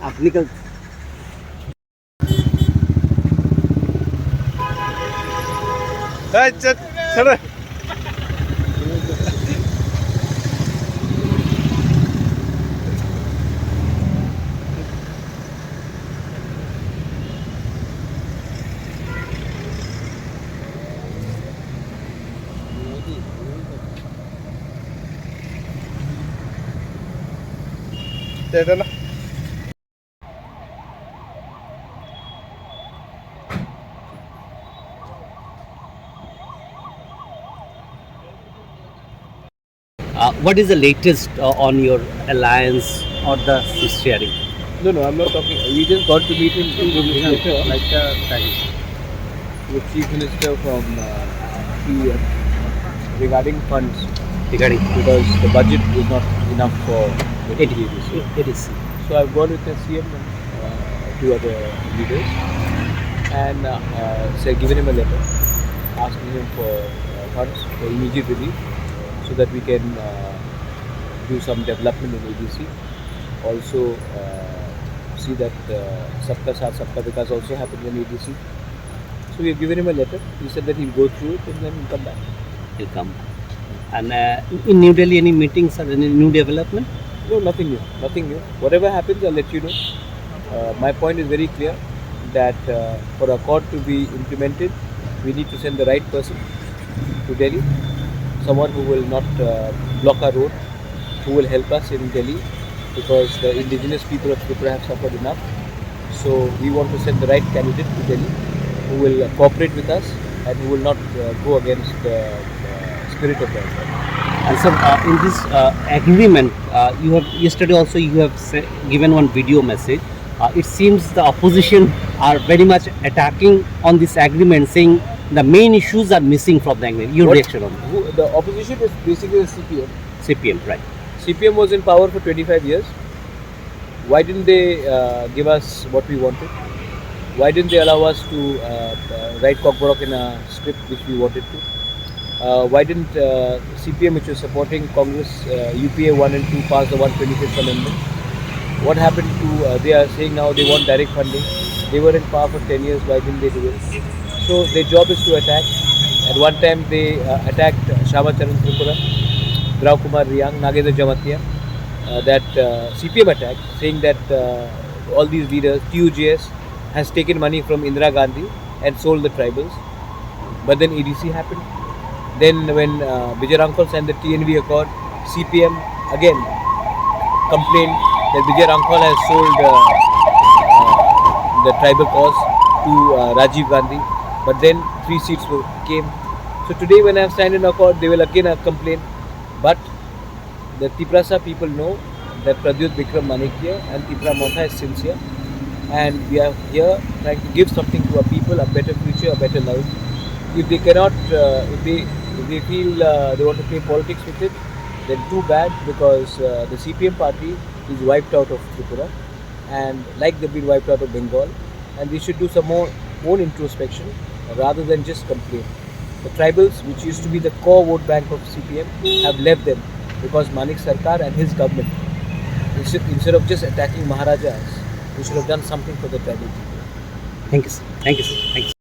আপনি কাল what is the latest on your alliance or the sharing? No, no, I'm not talking. We just got to meet him like the Chief Minister from PEM regarding funds Regarding because the budget is not enough for the it, TDDC. it is. So I've gone with the CM and two other leaders and given him a letter asking him for funds for immediate relief so that we can do some development in ADC. Also see that Sabka Saath Sabka Vikas also happens in ADC. So we have given him a letter. He said that he'll go through it and then he'll come back. He'll come. And in New Delhi, any meetings or any new development? No, nothing new. Nothing new. Whatever happens, I'll let you know. My point is very clear that for accord to be implemented, we need to send the right person to Delhi. Someone who will not block our road, who will help us in Delhi because the indigenous people of Tripura have suffered enough. So we want to send the right candidate to Delhi who will cooperate with us and who will not go against the spirit of the government. And so in this agreement, you have yesterday also you have given one video message. It seems the opposition are very much attacking on this agreement, saying the main issues are missing from the agreement. Your reaction on that? The opposition is basically the CPM. CPM, right? CPM was in power for 25 years. Why didn't they give us what we wanted? Why didn't they allow us to write Kokborok in a script which we wanted to? Why didn't CPM, which was supporting Congress, UPA 1 and 2, pass the 125th amendment? What happened to, they are saying now they want direct funding. They were in power for 10 years, why didn't they do it? So their job is to attack. At one time they attacked Shama Charan Tripura, Draw Kumar Riyang, Nagendra Jamatia, that CPM attacked, saying that all these leaders, TUJS, has taken money from Indira Gandhi and sold the tribals. But then EDC happened. Then when Vijay Rankol signed the TNV Accord, CPM again complained that Vijay Rankol has sold the tribal cause to Rajiv Gandhi. But then 3 seats came. So today when I have signed an accord, they will again have complained. But the Tiprasa people know that Pradyut Vikram Manik and Tipra Motha is sincere. And we are here trying to give something to our people, a better future, a better life. If they cannot, if they feel they want to play politics with it, then too bad, because the CPM party is wiped out of Tripura, and like they've been wiped out of Bengal, and they should do some more own introspection rather than just complain. The tribals, which used to be the core vote bank of CPM, have left them because Manik Sarkar and his government, instead of just attacking Maharajas, we should have done something for the tribal people. Thank you, sir. Thank you, sir. Thank you.